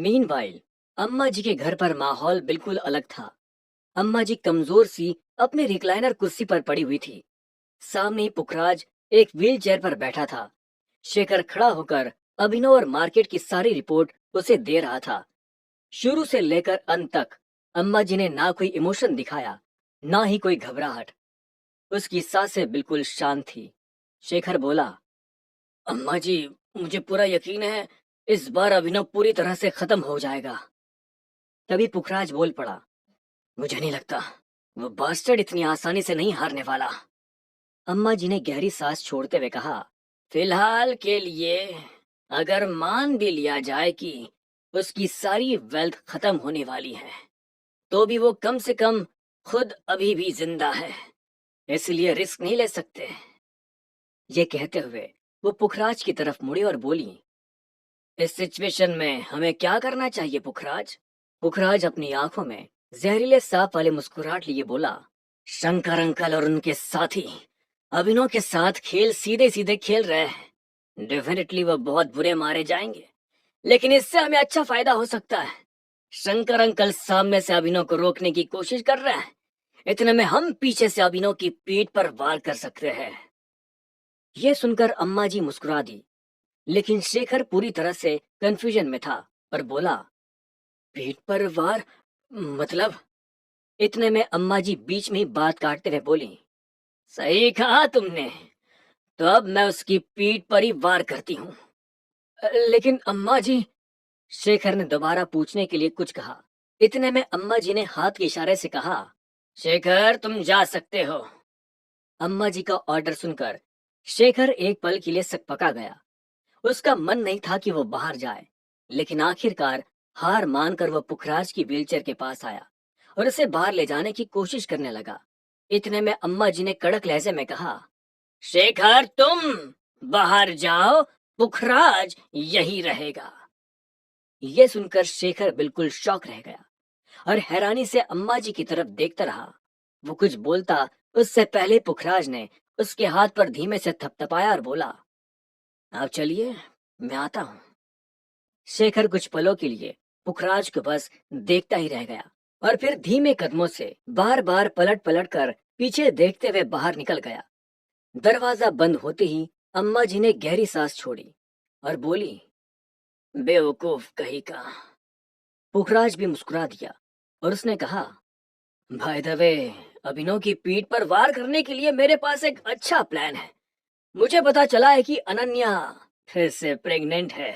Meanwhile अम्मा जी के घर पर माहौल बिल्कुल अलग था। अम्मा जी कमजोर सी अपने रिक्लाइनर कुर्सी पर पड़ी हुई थी। सामने ही पुखराज एक व्हील चेयर पर बैठा था। शेखर खड़ा होकर अभिनव और मार्केट की सारी रिपोर्ट उसे दे रहा था। शुरू से लेकर अंत तक अम्मा जी ने ना कोई इमोशन दिखाया, ना ही कोई घबराहट। उसकी सांसें बिल्कुल शांत थी। शेखर बोला, अम्मा जी, मुझे पूरा यकीन है इस बार अभिनव पूरी तरह से खत्म हो जाएगा। तभी पुखराज बोल पड़ा, मुझे नहीं लगता वो बास्टर्ड इतनी आसानी से नहीं हारने वाला। अम्मा जी ने गहरी सांस छोड़ते हुए कहा, फिलहाल के लिए अगर मान भी लिया जाए कि उसकी सारी वेल्थ खत्म होने वाली है, तो भी वो कम से कम खुद अभी भी जिंदा है, इसलिए रिस्क नहीं ले सकते। ये कहते हुए वो पुखराज की तरफ मुड़ी और बोली, इस सिचुएशन में हमें क्या करना चाहिए पुखराज? पुखराज अपनी आंखों में जहरीले सांप वाले मुस्कुराहट लिए बोला, शंकर अंकल और उनके साथी अभिनव के साथ खेल सीधे सीधे खेल रहे हैं। डेफिनेटली वो बहुत बुरे मारे जाएंगे, लेकिन इससे हमें अच्छा फायदा हो सकता है। शंकर अंकल सामने से अभिनव को रोकने की कोशिश कर रहे हैं, इतने में हम पीछे से अभिनव की पीठ पर वार कर सकते हैं। ये सुनकर अम्मा जी मुस्कुरा दी, लेकिन शेखर पूरी तरह से कंफ्यूजन में था और बोला, पीठ पर वार मतलब? इतने में अम्मा जी बीच में ही बात काटते हुए बोली, सही कहा तुमने, तो अब मैं उसकी पीठ पर ही वार करती हूँ। लेकिन अम्मा जी, शेखर ने दोबारा पूछने के लिए कुछ कहा। इतने में अम्मा जी ने हाथ के इशारे से कहा, शेखर तुम जा सकते हो। अम्मा जी का ऑर्डर सुनकर शेखर एक पल के लिए सकपका गया। उसका मन नहीं था कि वो बाहर जाए, लेकिन आखिरकार हार मानकर वह पुखराज की व्हीलचेयर के पास आया और उसे बाहर ले जाने की कोशिश करने लगा। इतने में अम्मा जी ने कड़क लहजे में कहा, शेखर तुम बाहर जाओ, पुखराज यही रहेगा। यह सुनकर शेखर बिल्कुल शॉक रह गया और हैरानी से अम्मा जी की तरफ देखता रहा। वो कुछ बोलता उससे पहले पुखराज ने उसके हाथ पर धीमे से थपथपाया और बोला, अब चलिए, मैं आता हूँ। शेखर कुछ पलों के लिए पुखराज को बस देखता ही रह गया और फिर धीमे कदमों से बार बार पलट पलट कर पीछे देखते हुए बाहर निकल गया। दरवाजा बंद होते ही अम्मा जी ने गहरी सांस छोड़ी और बोली, बेवकूफ कहीं का। पुखराज भी मुस्कुरा दिया और उसने कहा, भाई द वे, अभिनव की पीठ पर वार करने के लिए मेरे पास एक अच्छा प्लान है। मुझे पता चला है कि अनन्या फिर से प्रेग्नेंट है।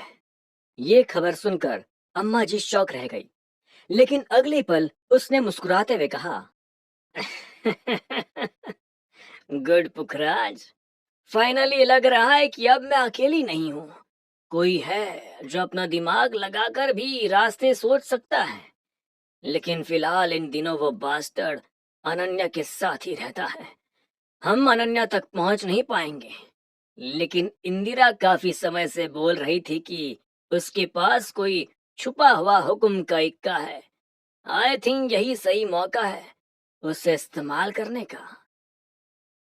ये खबर सुनकर अम्मा जी शॉक रह गई, लेकिन अगले पल उसने मुस्कुराते हुए कहा, गुड पुखराज, फाइनली लग रहा है कि अब मैं अकेली नहीं हूँ। कोई है जो अपना दिमाग लगाकर भी रास्ते सोच सकता है। लेकिन फिलहाल इन दिनों वो बास्टर्ड अनन्या के साथ ही रहता है। हम अनन्या तक पहुंच नहीं पाएंगे, लेकिन इंदिरा काफी समय से बोल रही थी कि उसके पास कोई छुपा हुआ हुक्म का इक्का है। आई थिंक यही सही मौका है उसे इस्तेमाल करने का।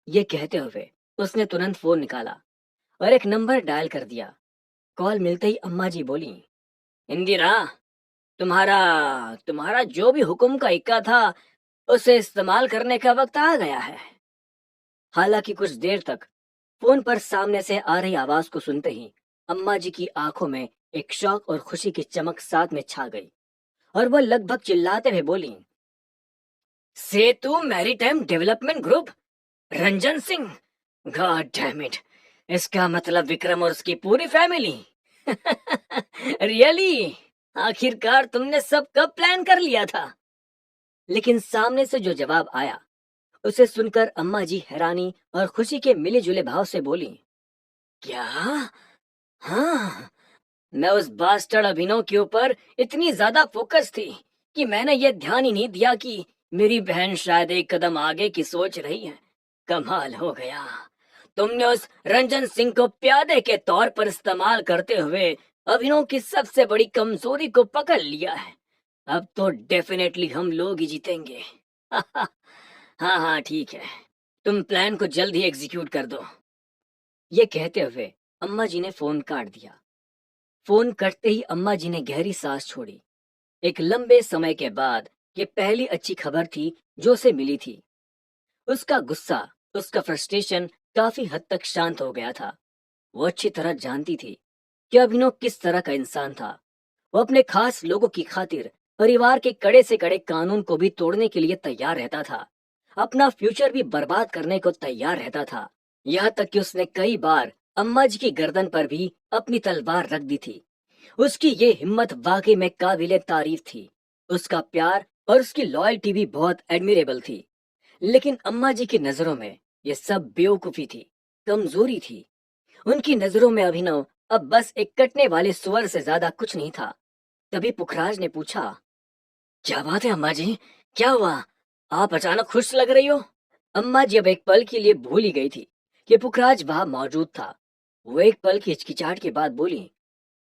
ये कहते हुए उसने तुरंत फोन निकाला और एक नंबर डायल कर दिया। कॉल मिलते ही अम्मा जी बोली, इंदिरा, तुम्हारा तुम्हारा जो भी हुक्म का इक्का था उसे इस्तेमाल करने का वक्त आ गया है। हालांकि कुछ देर तक फोन पर सामने से आ रही आवाज को सुनते ही अम्मा जी की आंखों में एक शौक और खुशी की चमक साथ में छा गई और वह लगभग चिल्लाते हुए बोली, Setu maritime development group, Ranjan Singh, god damn it, इसका मतलब विक्रम और उसकी पूरी फैमिली। रियली, आखिरकार तुमने सब कब प्लान कर लिया था? लेकिन सामने से जो जवाब आया उसे सुनकर अम्मा जी हैरानी और खुशी के मिले जुले भाव से बोली, क्या? हाँ, मैं उस बास्टर्ड अभिनव के ऊपर इतनी ज्यादा फोकस थी कि मैंने ये ध्यान ही नहीं दिया कि मेरी बहन शायद एक कदम आगे की सोच रही है। कमाल हो गया, तुमने उस रंजन सिंह को प्यादे के तौर पर इस्तेमाल करते हुए अभिनव की सबसे बड़ी कमजोरी को पकड़ लिया है। अब तो डेफिनेटली हम लोग ही जीतेंगे। हाँ हाँ ठीक है, तुम प्लान को जल्द ही एग्जीक्यूट कर दो। ये कहते हुए अम्मा जी ने फोन काट दिया। फोन कटते ही अम्मा जी ने गहरी सांस छोड़ी। एक लंबे समय के बाद ये पहली अच्छी खबर थी जो उसे मिली थी। उसका गुस्सा, उसका फ्रस्ट्रेशन काफी हद तक शांत हो गया था। वो अच्छी तरह जानती थी कि अभिनव किस तरह का इंसान था। वो अपने खास लोगों की खातिर परिवार के कड़े से कड़े कानून को भी तोड़ने के लिए तैयार रहता था। अपना फ्यूचर भी बर्बाद करने को तैयार रहता था। यहाँ तक कि उसने कई बार अम्मा जी की गर्दन पर भी अपनी तलवार रख दी थी। उसकी ये हिम्मत वाकई में काबिले तारीफ थी। उसका प्यार और उसकी लॉयल्टी भी बहुत एडमिरेबल थी। लेकिन अम्मा जी की नजरों में ये सब बेवकूफी थी, कमजोरी थी। उनकी नजरों में अभिनव अब बस एक कटने वाले सुअर से ज्यादा कुछ नहीं था। तभी पुखराज ने पूछा, क्या बात है अम्मा जी, क्या हुआ? आप अचानक खुश लग रही हो। अम्मा जी अब एक पल के लिए भूल ही गई थी कि पुखराज वहां मौजूद था। वो एक पल की हिचकिचाहट के बाद बोली,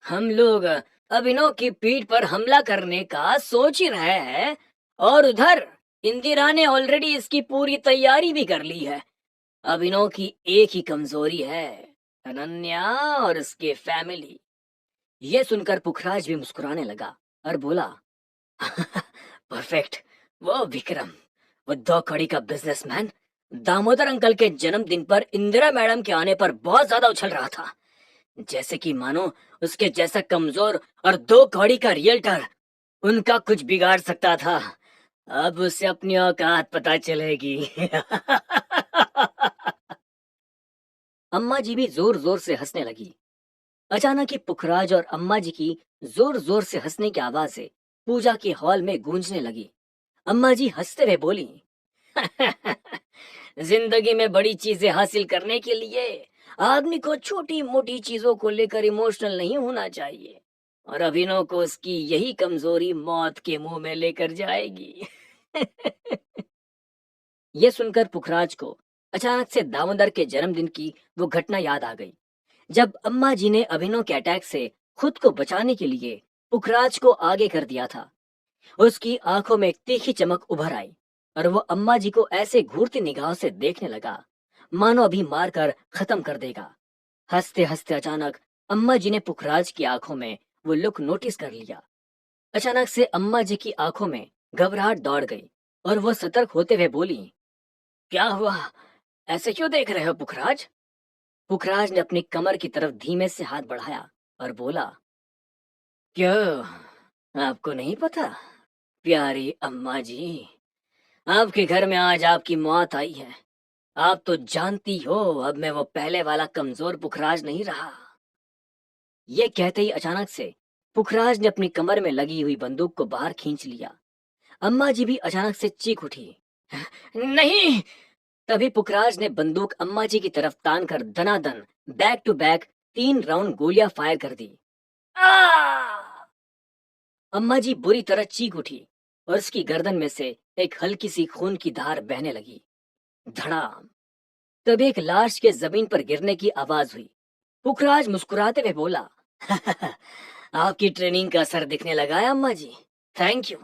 हम लोग अभिनव की पीठ पर हमला करने का सोच ही रहे हैं, और उधर इंदिरा ने ऑलरेडी इसकी पूरी तैयारी भी कर ली है। अभिनव की एक ही कमजोरी है, अनन्या और उसके फैमिली। ये सुनकर पुखराज भी मुस्कुराने लगा और बोला, परफेक्ट। वो विक्रम, वो 2 कड़ी का बिजनेसमैन, दामोदर अंकल के जन्मदिन पर इंदिरा मैडम के आने पर बहुत ज्यादा उछल रहा था, जैसे कि मानो उसके जैसा कमजोर और 2 कौड़ी का रियल्टर उनका कुछ बिगाड़ सकता था। अब उसे अपनी औकात पता चलेगी। अम्मा जी भी जोर जोर से हंसने लगी। अचानक ही पुखराज और अम्मा जी की जोर जोर से हंसने की आवाजें पूजा के हॉल में गूंजने लगी। अम्मा जी हंसते हुए बोली, जिंदगी में बड़ी चीजें हासिल करने के लिए आदमी को छोटी मोटी चीजों को लेकर इमोशनल नहीं होना चाहिए, और अभिनव को उसकी यही कमजोरी मौत के मुंह में लेकर जाएगी। ये सुनकर पुखराज को अचानक से दामोदर के जन्मदिन की वो घटना याद आ गई, जब अम्मा जी ने अभिनव के अटैक से खुद को बचाने के लिए पुखराज को आगे कर दिया था। उसकी आंखों में एक तीखी चमक उभर आई और वो अम्मा जी को ऐसे घूरती निगाहों से देखने लगा मानो अभी मारकर खत्म कर देगा। हंसते हंसते अचानक अम्मा जी ने पुखराज की आंखों में वो लुक नोटिस कर लिया। अचानक से अम्मा जी की आंखों में घबराहट दौड़ गई और वो सतर्क होते हुए बोली, क्या हुआ? ऐसे क्यों देख रहे हो पुखराज? पुखराज ने अपनी कमर की तरफ धीमे से हाथ बढ़ाया और बोला, क्यों, आपको नहीं पता प्यारी अम्मा जी, आपके घर में आज आपकी मौत आई है। आप तो जानती हो अब मैं वो पहले वाला कमजोर पुखराज नहीं रहा। ये कहते ही अचानक से पुखराज ने अपनी कमर में लगी हुई बंदूक को बाहर खींच लिया। अम्मा जी भी अचानक से चीख उठी, नहीं। तभी पुखराज ने बंदूक अम्मा जी की तरफ तान कर दनादन बैक टू बैक 3 राउंड गोलियां फायर कर दी। आ! अम्मा जी बुरी तरह चीख उठी और उसकी गर्दन में से एक हल्की सी खून की धार बहने लगी। धड़ाम। तभी एक लाश के जमीन पर गिरने की आवाज हुई। पुखराज मुस्कुराते हुए बोला, आपकी ट्रेनिंग का असर दिखने लगा है अम्मा जी। Thank you.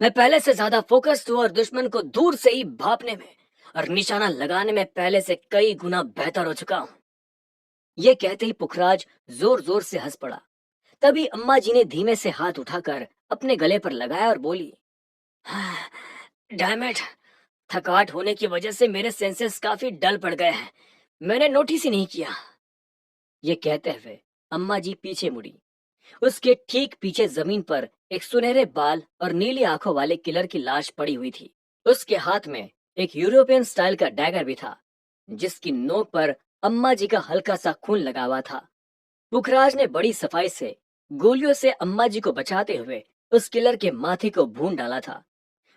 मैं पहले से ज्यादा फोकस्ड हूँ और दुश्मन को दूर से ही भापने में और निशाना लगाने में पहले से कई गुना बेहतर हो चुका हूँ। ये कहते ही पुखराज जोर जोर से हंस पड़ा। तभी अम्मा जी ने धीमे से हाथ उठाकर अपने गले पर लगाया और बोली, डैम इट, थकावट होने की वजह से मेरे सेंसेस काफी डल पड़ गए हैं, मैंने नोटिस ही नहीं किया। ये कहते हुए अम्मा जी पीछे मुड़ी। उसके ठीक पीछे जमीन पर एक सुनहरे बाल और नीली आंखों वाले किलर की लाश पड़ी हुई थी। उसके हाथ में एक यूरोपियन स्टाइल का डैगर भी था, जिसकी नोक पर अम्मा जी का हल्का सा खून लगा हुआ था। पुखराज ने बड़ी सफाई से गोलियों से अम्मा जी को बचाते हुए उस किलर के माथे को भून डाला था।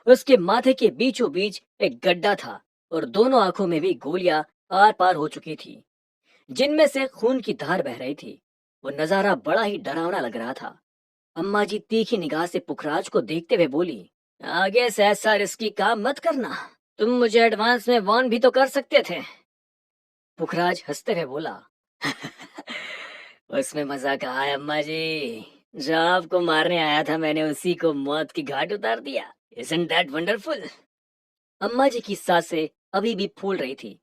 उसके माथे के बीचों बीच एक गड्ढा था और दोनों आंखों में भी गोलियां आर पार हो चुकी थी, जिनमें से खून की धार बह रही थी। वो नजारा बड़ा ही डरावना लग रहा था। अम्मा जी तीखी निगाह से पुखराज को देखते हुए बोली, आगे से ऐसा रिस्की काम मत करना, तुम मुझे एडवांस में वार्न भी तो कर सकते थे। पुखराज हंसते हुए बोला, उसमें मजा कहा है अम्मा जी, जो आपको मारने आया था मैंने उसी को मौत की घाट उतार दिया। Isn't that wonderful? अम्मा जी की सांसें अभी भी फूल रही थी।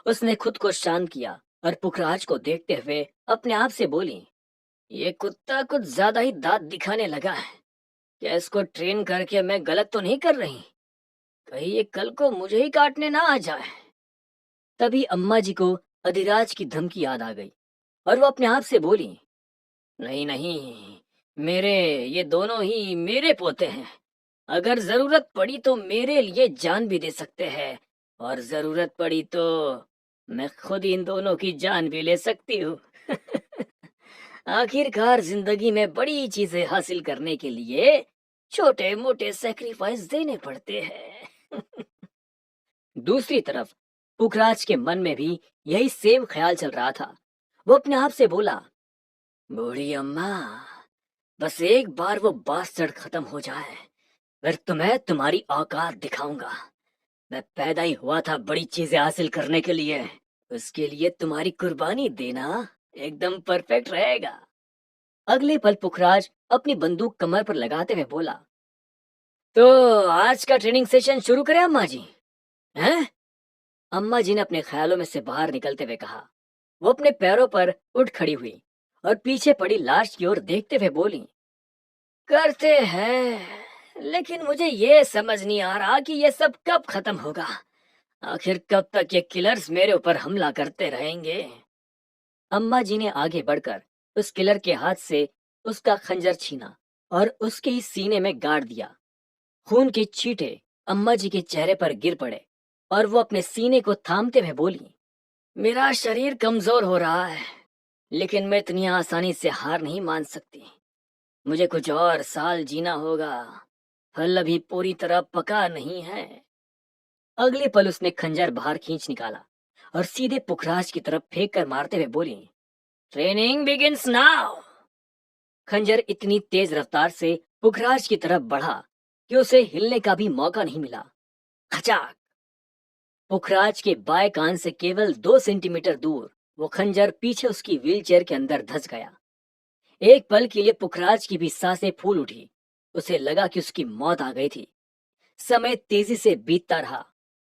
उसने खुद को शांत किया और पुखराज को देखते हुए अपने आप से बोली, ये कुत्ता कुछ ज्यादा ही दांत दिखाने लगा है। क्या इसको ट्रेन करके मैं गलत तो नहीं कर रही? कहीं ये कल को मुझे ही काटने ना आ जाए। तभी अम्मा जी को अधिराज की धमकी याद आ गई और वो अपने आप से बोली, नहीं नहीं, मेरे ये दोनों ही मेरे पोते हैं। अगर जरूरत पड़ी तो मेरे लिए जान भी दे सकते हैं, और जरूरत पड़ी तो मैं खुद इन दोनों की जान भी ले सकती हूँ। आखिरकार जिंदगी में बड़ी चीजें हासिल करने के लिए छोटे मोटे सेक्रीफाइस देने पड़ते हैं। दूसरी तरफ पुखराज के मन में भी यही सेम ख्याल चल रहा था। वो अपने आप से बोला, बूढ़ी अम्मा, बस एक बार वो बास्टर्ड खत्म हो जाए, फिर तुम्हें तुम्हारी औकात दिखाऊंगा। मैं पैदा ही हुआ था बड़ी चीजें हासिल करने के लिए। उसके लिए तुम्हारी कुर्बानी देना एकदम परफेक्ट रहेगा। अगले पल पुखराज अपनी बंदूक कमर पर लगाते हुए बोला, तो आज का ट्रेनिंग सेशन शुरू करें अम्मा जी? हैं? अम्मा जी ने अपने ख्यालों में से बाहर निकलते हुए कहा। वो अपने पैरों पर उठ खड़ी हुई और पीछे पड़ी लाश की ओर देखते हुए बोली, करते हैं, लेकिन मुझे ये समझ नहीं आ रहा कि ये सब कब खत्म होगा। आखिर कब तक ये किलर्स मेरे ऊपर हमला करते रहेंगे? अम्मा जी ने आगे बढ़कर उस किलर के हाथ से उसका खंजर छीना और उसके ही सीने में गाड़ दिया। खून के छींटे अम्मा जी के चेहरे पर गिर पड़े और वो अपने सीने को थामते हुए बोली, मेरा शरीर कमजोर हो रहा है, लेकिन मैं इतनी आसानी से हार नहीं मान सकती। मुझे कुछ और साल जीना होगा। फल अभी पूरी तरह पका नहीं है। अगले पल उसने खंजर बाहर खींच निकाला और सीधे पुखराज की तरफ फेंक कर मारते हुए बोली, ट्रेनिंग बिगिंस नाउ। खंजर इतनी तेज रफ्तार से पुखराज की तरफ बढ़ा कि उसे हिलने का भी मौका नहीं मिला। खचाक! पुखराज के बाएं कान से केवल 2 सेंटीमीटर दूर वो खंजर पीछे उसकी व्हीलचेयर के अंदर धंस गया। एक पल के लिए पुखराज की भी सांसें फूल उठी। उसे लगा कि उसकी मौत आ गई थी। समय तेजी से बीतता रहा।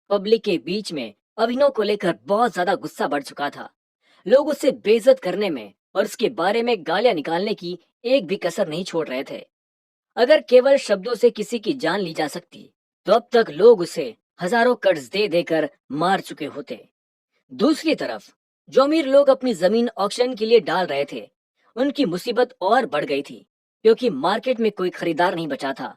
पब्लिक के बीच में अभिनव को लेकर बहुत ज्यादा गुस्सा बढ़ चुका था। लोग उसे बेइज्जत करने में और उसके बारे में गालियां निकालने की एक भी कसर नहीं छोड़ रहे थे। अगर केवल शब्दों से किसी की जान ली जा सकती तो अब तक लोग उसे हजारों कर्ज दे देकर मार चुके होते। दूसरी तरफ जो अमीर लोग अपनी जमीन ऑक्शन के लिए डाल रहे थे, उनकी मुसीबत और बढ़ गई थी, क्योंकि मार्केट में कोई खरीदार नहीं बचा था।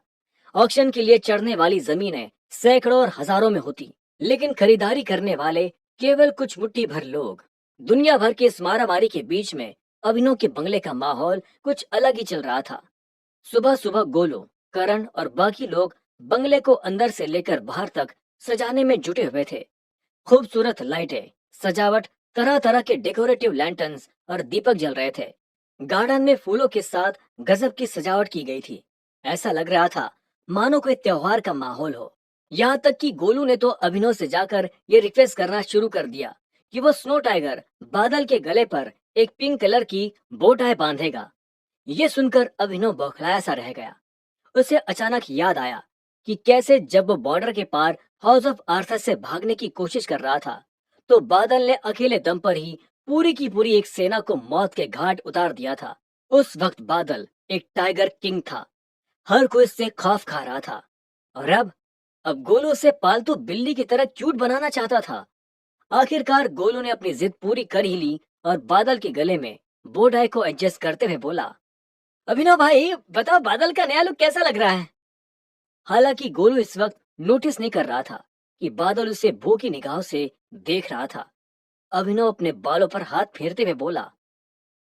ऑक्शन के लिए चढ़ने वाली जमीनें सैकड़ों और हजारों में होती, लेकिन खरीदारी करने वाले केवल कुछ मुट्ठी भर लोग। दुनिया भर के इस मारामारी के बीच में अभिनव के बंगले का माहौल कुछ अलग ही चल रहा था। सुबह सुबह गोलू, करण और बाकी लोग बंगले को अंदर से लेकर बाहर तक सजाने में जुटे हुए थे। खूबसूरत लाइटें, सजावट, तरह तरह के डेकोरेटिव लैंटर्न्स और दीपक जल रहे थे। गार्डन में फूलों के साथ गजब की सजावट की गई थी। ऐसा लग रहा था मानो कोई त्योहार का माहौल हो। यहाँ तक कि गोलू ने तो अभिनव से जाकर ये रिक्वेस्ट करना शुरू कर दिया कि वो स्नो टाइगर बादल के गले पर एक पिंक कलर की बो टाई बांधेगा। ये सुनकर अभिनव बौखलाया सा रह गया। उसे अचानक याद आया कि कैसे जब वो बॉर्डर के पार हाउस ऑफ आर्थर से भागने की कोशिश कर रहा था, तो बादल ने अकेले दम पर ही पूरी की पूरी एक सेना को मौत के घाट उतार दिया था। उस वक्त बादल एक टाइगर किंग था। हर कोई इससे खौफ खा रहा था। और अब गोलू उसे पालतू बिल्ली की तरह क्यूट बनाना चाहता था। आखिरकार गोलू ने अपनी जिद पूरी कर ही ली और बादल के गले में बोडाई को एडजस्ट करते हुए बोला, अभिनव भाई बताओ, बादल का नया लुक कैसा लग रहा है? हालांकि गोलू इस वक्त नोटिस नहीं कर रहा था कि बादल उसे भूखी निगाहों से देख रहा था। अभिनव अपने बालों पर हाथ फेरते हुए बोला,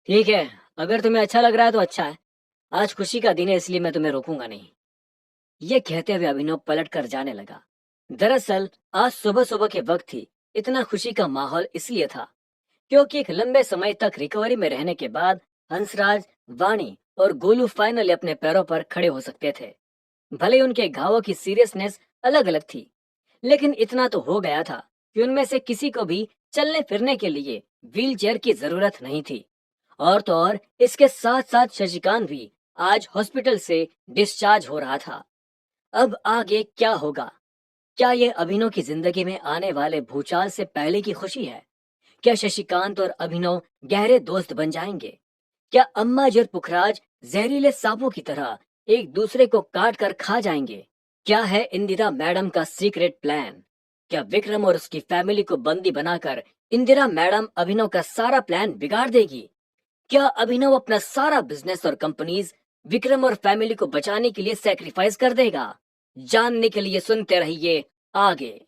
ठीक है, अगर तुम्हें अच्छा लग रहा है तो अच्छा है। आज खुशी का दिन है, इसलिए मैं तुम्हें रोकूंगा नहीं। ये कहते हुए अभिनव पलट कर जाने लगा। दरअसल आज सुबह सुबह के वक्त ही इतना खुशी का माहौल इसलिए था क्योंकि एक लंबे समय तक रिकवरी में रहने के बाद हंसराज, वाणी और गोलू फाइनली अपने पैरों पर खड़े हो सकते थे। भले ही उनके घावों की सीरियसनेस अलग अलग थी, लेकिन इतना तो हो गया था कि उनमें से किसी को भी चलने फिरने के लिए व्हील चेयर की जरूरत नहीं थी। और तो और इसके साथ साथ शशिकांत भी आज हॉस्पिटल से डिस्चार्ज हो रहा था। अब आगे क्या होगा? क्या ये अभिनव की जिंदगी में आने वाले भूचाल से पहले की खुशी है? क्या शशिकांत और अभिनव गहरे दोस्त बन जाएंगे? क्या अम्मा जी और पुखराज जहरीले सांपों की तरह एक दूसरे को काट कर खा जाएंगे? क्या है इंदिरा मैडम का सीक्रेट प्लान? क्या विक्रम और उसकी फैमिली को बंदी बनाकर इंदिरा मैडम अभिनव का सारा प्लान बिगाड़ देगी? क्या अभिनव अपना सारा बिजनेस और कंपनीज विक्रम और फैमिली को बचाने के लिए सेक्रीफाइस कर देगा? जानने के लिए सुनते रहिए आगे।